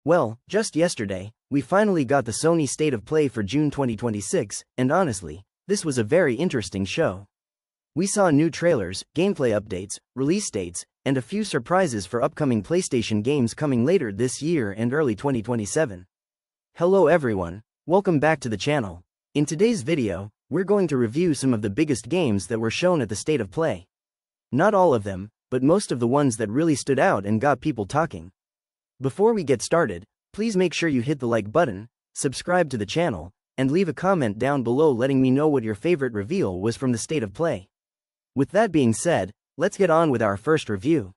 Well, just yesterday, we finally got the Sony State of Play for June 2026, and honestly, this was a very interesting show. We saw new trailers, gameplay updates, release dates, and a few surprises for upcoming PlayStation games coming later this year and early 2027. Hello everyone, welcome back to the channel. In today's video, we're going to review some of the biggest games that were shown at the State of Play. Not all of them, but most of the ones that really stood out and got people talking. Before we get started, please make sure you hit the like button, subscribe to the channel, and leave a comment down below letting me know what your favorite reveal was from the State of Play. With that being said, let's get on with our first review.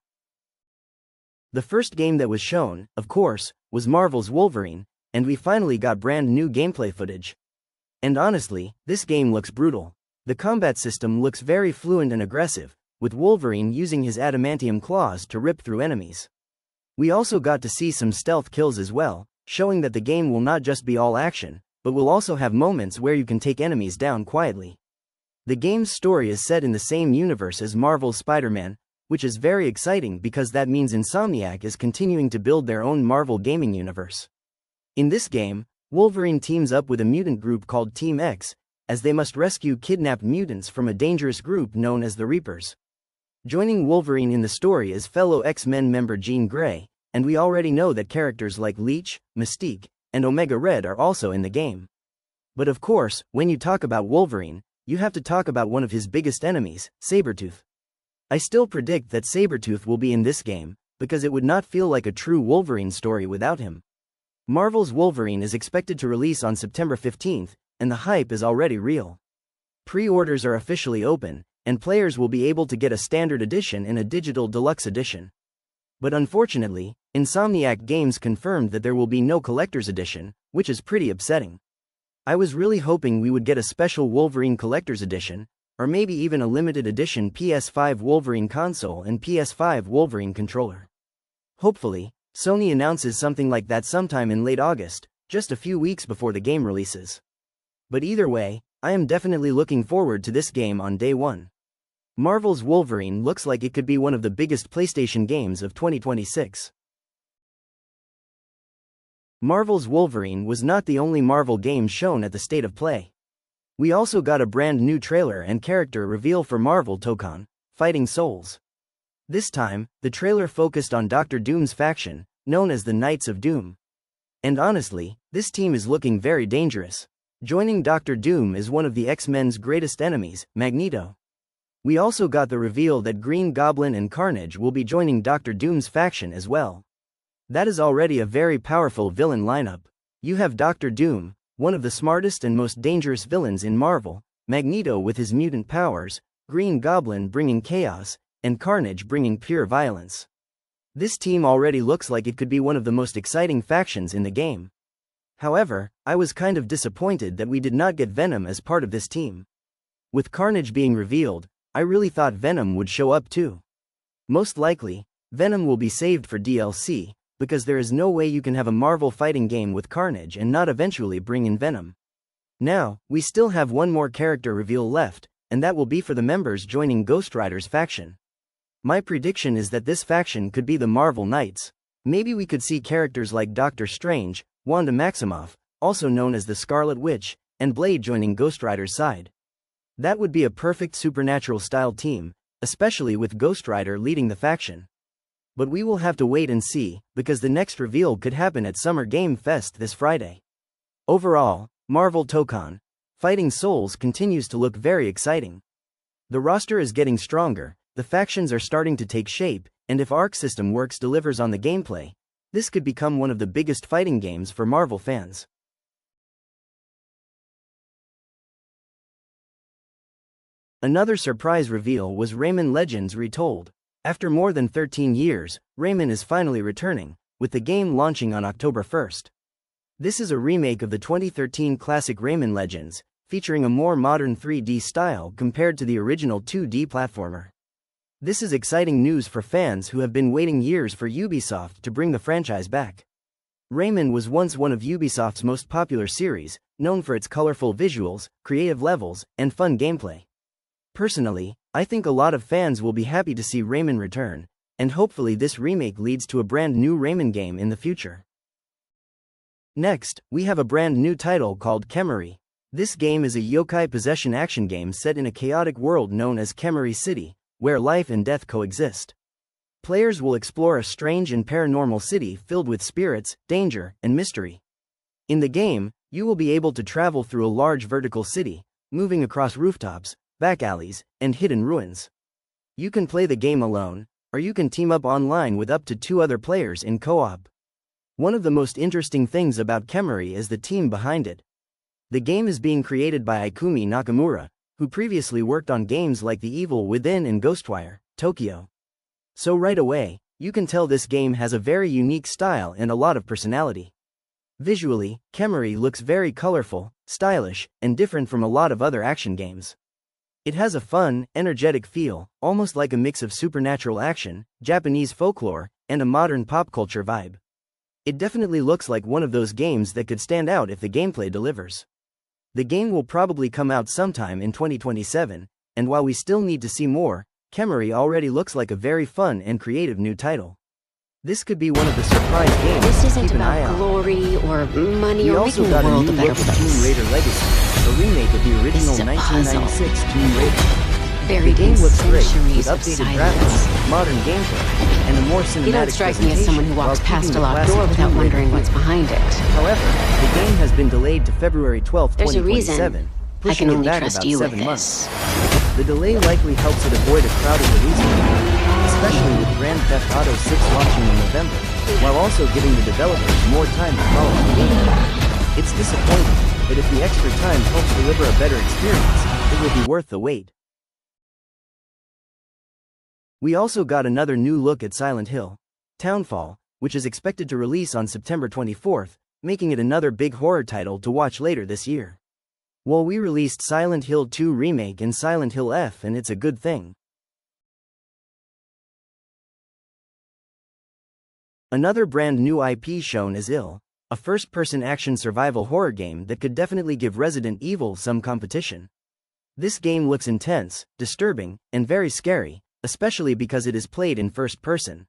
The first game that was shown, of course, was Marvel's Wolverine, and we finally got brand new gameplay footage. And honestly, this game looks brutal. The combat system looks very fluent and aggressive, with Wolverine using his adamantium claws to rip through enemies. We also got to see some stealth kills as well, showing that the game will not just be all action, but will also have moments where you can take enemies down quietly. The game's story is set in the same universe as Marvel's Spider-Man, which is very exciting because that means Insomniac is continuing to build their own Marvel gaming universe. In this game, Wolverine teams up with a mutant group called Team X, as they must rescue kidnapped mutants from a dangerous group known as the Reapers. Joining Wolverine in the story is fellow X-Men member Jean Grey, and we already know that characters like Leech, Mystique, and Omega Red are also in the game. But of course, when you talk about Wolverine, you have to talk about one of his biggest enemies, Sabretooth. I still predict that Sabretooth will be in this game, because it would not feel like a true Wolverine story without him. Marvel's Wolverine is expected to release on September 15th, and the hype is already real. Pre-orders are officially open, and players will be able to get a standard edition and a digital deluxe edition. But unfortunately, Insomniac Games confirmed that there will be no collector's edition, which is pretty upsetting. I was really hoping we would get a special Wolverine collector's edition, or maybe even a limited edition PS5 Wolverine console and PS5 Wolverine controller. Hopefully, Sony announces something like that sometime in late August, just a few weeks before the game releases. But either way, I am definitely looking forward to this game on day one. Marvel's Wolverine looks like it could be one of the biggest PlayStation games of 2026. Marvel's Wolverine was not the only Marvel game shown at the State of Play. We also got a brand new trailer and character reveal for Marvel Tōkon, Fighting Souls. This time, the trailer focused on Dr. Doom's faction, known as the Knights of Doom. And honestly, this team is looking very dangerous. Joining Dr. Doom is one of the X-Men's greatest enemies, Magneto. We also got the reveal that Green Goblin and Carnage will be joining Dr. Doom's faction as well. That is already a very powerful villain lineup. You have Dr. Doom, one of the smartest and most dangerous villains in Marvel, Magneto with his mutant powers, Green Goblin bringing chaos, and Carnage bringing pure violence. This team already looks like it could be one of the most exciting factions in the game. However, I was kind of disappointed that we did not get Venom as part of this team. With Carnage being revealed, I really thought Venom would show up too. Most likely, Venom will be saved for DLC, because there is no way you can have a Marvel fighting game with Carnage and not eventually bring in Venom. Now, we still have one more character reveal left, and that will be for the members joining Ghost Rider's faction. My prediction is that this faction could be the Marvel Knights. Maybe we could see characters like Doctor Strange, Wanda Maximoff, also known as the Scarlet Witch, and Blade joining Ghost Rider's side. That would be a perfect supernatural-style team, especially with Ghost Rider leading the faction. But we will have to wait and see, because the next reveal could happen at Summer Game Fest this Friday. Overall, Marvel Tōkon, Fighting Souls continues to look very exciting. The roster is getting stronger, the factions are starting to take shape, and if Arc System Works delivers on the gameplay, this could become one of the biggest fighting games for Marvel fans. Another surprise reveal was Rayman Legends Retold. After more than 13 years, Rayman is finally returning, with the game launching on October 1st. This is a remake of the 2013 classic Rayman Legends, featuring a more modern 3D style compared to the original 2D platformer. This is exciting news for fans who have been waiting years for Ubisoft to bring the franchise back. Rayman was once one of Ubisoft's most popular series, known for its colorful visuals, creative levels, and fun gameplay. Personally, I think a lot of fans will be happy to see Rayman return, and hopefully this remake leads to a brand new Rayman game in the future. Next, we have a brand new title called KEMURI. This game is a yokai possession action game set in a chaotic world known as KEMURI City, where life and death coexist. Players will explore a strange and paranormal city filled with spirits, danger, and mystery. In the game, you will be able to travel through a large vertical city, moving across rooftops, back alleys, and hidden ruins. You can play the game alone, or you can team up online with up to 2 other players in co-op. One of the most interesting things about KEMURI is the team behind it. The game is being created by Ikumi Nakamura, who previously worked on games like The Evil Within and Ghostwire Tokyo. So right away, you can tell this game has a very unique style and a lot of personality. Visually, KEMURI looks very colorful, stylish, and different from a lot of other action games. It has a fun, energetic feel, almost like a mix of supernatural action, Japanese folklore, and a modern pop culture vibe. It definitely looks like one of those games that could stand out if the gameplay delivers. The game will probably come out sometime in 2027, and while we still need to see more, KEMURI already looks like a very fun and creative new title. This could be one of the surprise games. This isn't about glory or money or making the world a better place. Tomb Raider Legacy, a remake of the original 1996 Tomb Raider. Buried the game looks great, with centuries of updated silence. graphics, modern gameplay, and a more cinematic You don't strike me as someone who walks presentation past a while locked keeping door the without classic wondering Tomb what's Raider. behind it. However, the game has been delayed to February 12, There's a reason 2027, I pushing can it only back trust about you 7 with months. this. The delay likely helps it avoid a crowded release window, especially with Grand Theft Auto 6 launching in November, while also giving the developers more time to follow the game. It's disappointing, but if the extra time helps deliver a better experience, it will be worth the wait. We also got another new look at Silent Hill Townfall, which is expected to release on September 24th, making it another big horror title to watch later this year. Well, we released Silent Hill 2 Remake and Silent Hill F, and it's a good thing. Another brand new IP shown is Ill, a first-person action survival horror game that could definitely give Resident Evil some competition. This game looks intense, disturbing, and very scary, especially because it is played in first person.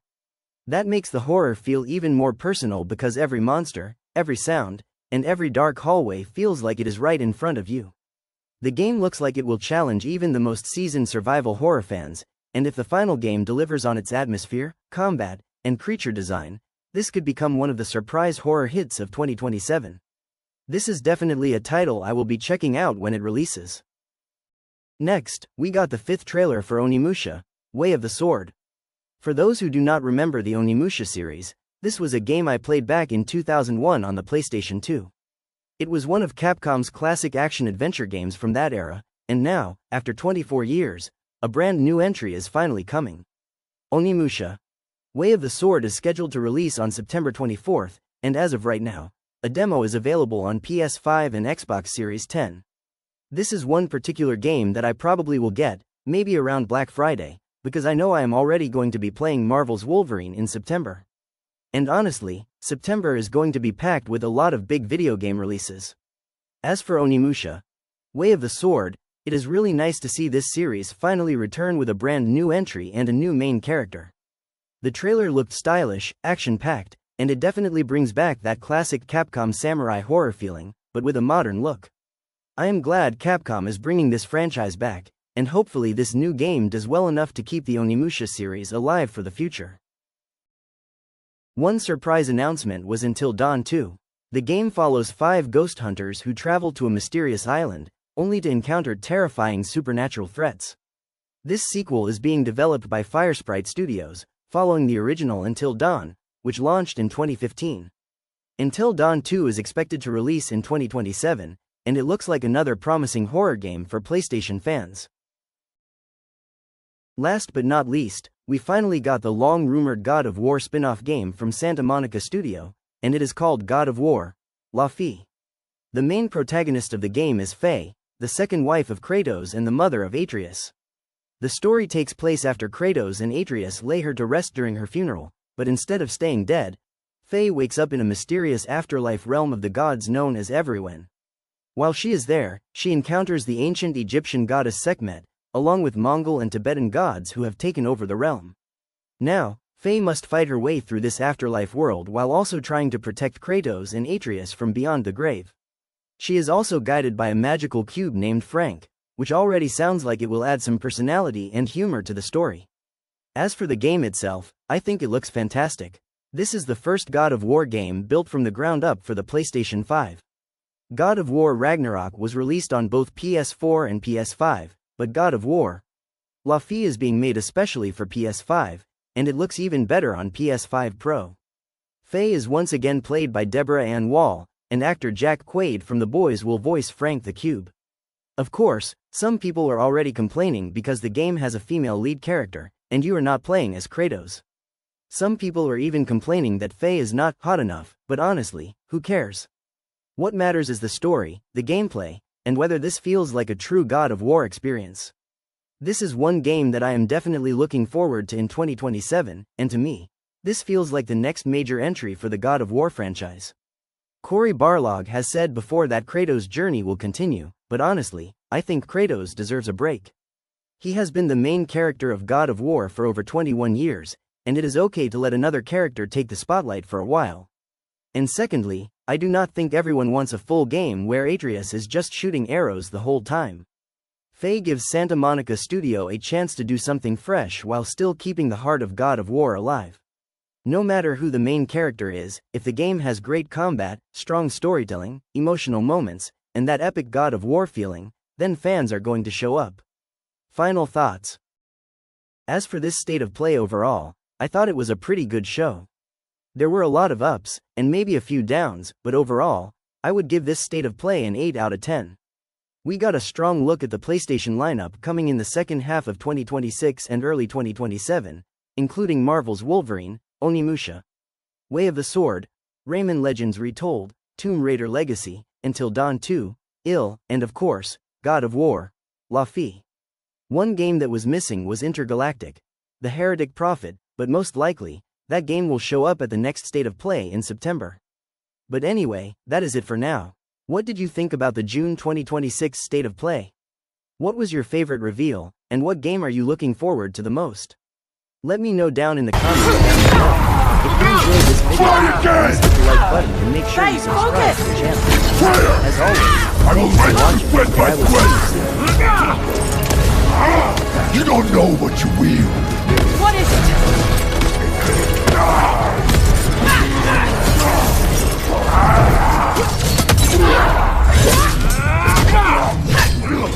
That makes the horror feel even more personal because every monster, every sound, and every dark hallway feels like it is right in front of you. The game looks like it will challenge even the most seasoned survival horror fans, and if the final game delivers on its atmosphere, combat, and creature design, this could become one of the surprise horror hits of 2027. This is definitely a title I will be checking out when it releases. Next, we got the 5th trailer for Onimusha, Way of the Sword. For those who do not remember the Onimusha series, this was a game I played back in 2001 on the PlayStation 2. It was one of Capcom's classic action-adventure games from that era, and now, after 24 years, a brand new entry is finally coming. Onimusha, Way of the Sword is scheduled to release on September 24th, and as of right now, a demo is available on PS5 and Xbox Series X. This is one particular game that I probably will get, maybe around Black Friday, because I know I am already going to be playing Marvel's Wolverine in September. And honestly, September is going to be packed with a lot of big video game releases. As for Onimusha, Way of the Sword, it is really nice to see this series finally return with a brand new entry and a new main character. The trailer looked stylish, action-packed, and it definitely brings back that classic Capcom samurai horror feeling, but with a modern look. I am glad Capcom is bringing this franchise back, and hopefully this new game does well enough to keep the Onimusha series alive for the future. One surprise announcement was Until Dawn 2. The game follows 5 ghost hunters who travel to a mysterious island, only to encounter terrifying supernatural threats. This sequel is being developed by Firesprite Studios, following the original Until Dawn, which launched in 2015. Until Dawn 2 is expected to release in 2027, and it looks like another promising horror game for PlayStation fans. Last but not least, we finally got the long-rumored God of War spin-off game from Santa Monica Studio, and it is called God of War, Laufey. The main protagonist of the game is Faye, the second wife of Kratos and the mother of Atreus. The story takes place after Kratos and Atreus lay her to rest during her funeral, but instead of staying dead, Faye wakes up in a mysterious afterlife realm of the gods known as Everyone. While she is there, she encounters the ancient Egyptian goddess Sekhmet, along with Mongol and Tibetan gods who have taken over the realm. Now, Faye must fight her way through this afterlife world while also trying to protect Kratos and Atreus from beyond the grave. She is also guided by a magical cube named Frank, which already sounds like it will add some personality and humor to the story. As for the game itself, I think it looks fantastic. This is the first God of War game built from the ground up for the PlayStation 5. God of War Ragnarok was released on both PS4 and PS5, but God of War Laufey is being made especially for PS5, and it looks even better on PS5 Pro. Faye is once again played by Deborah Ann Wall, and actor Jack Quaid from The Boys will voice Frank the Cube. Of course, some people are already complaining because the game has a female lead character, and you are not playing as Kratos. Some people are even complaining that Faye is not hot enough, but honestly, who cares? What matters is the story, the gameplay, and whether this feels like a true God of War experience. This is one game that I am definitely looking forward to in 2027, and to me, this feels like the next major entry for the God of War franchise. Cory Barlog has said before that Kratos' journey will continue, but honestly, I think Kratos deserves a break. He has been the main character of God of War for over 21 years, and it is okay to let another character take the spotlight for a while. And secondly, I do not think everyone wants a full game where Atreus is just shooting arrows the whole time. Faye gives Santa Monica Studio a chance to do something fresh while still keeping the heart of God of War alive. No matter who the main character is, if the game has great combat, strong storytelling, emotional moments, and that epic God of War feeling, then fans are going to show up. Final thoughts. As for this state of play overall, I thought it was a pretty good show. There were a lot of ups, and maybe a few downs, but overall, I would give this state of play an 8 out of 10. We got a strong look at the PlayStation lineup coming in the second half of 2026 and early 2027, including Marvel's Wolverine, Onimusha, Way of the Sword, Rayman Legends Retold, Tomb Raider Legacy, Until Dawn 2, and of course, God of War, Laufey. One game that was missing was Intergalactic, The Heretic Prophet, but most likely, that game will show up at the next State of Play in September. But anyway, that is it for now. What did you think about the June 2026 State of Play? What was your favorite reveal, and what game are you looking forward to the most? Let me know down in the comments down below. If you enjoyed this video, please hit the like button and make sure you subscribe to the channel. As always, thanks for watching, and I will see you soon. You don't know what you will. What is it?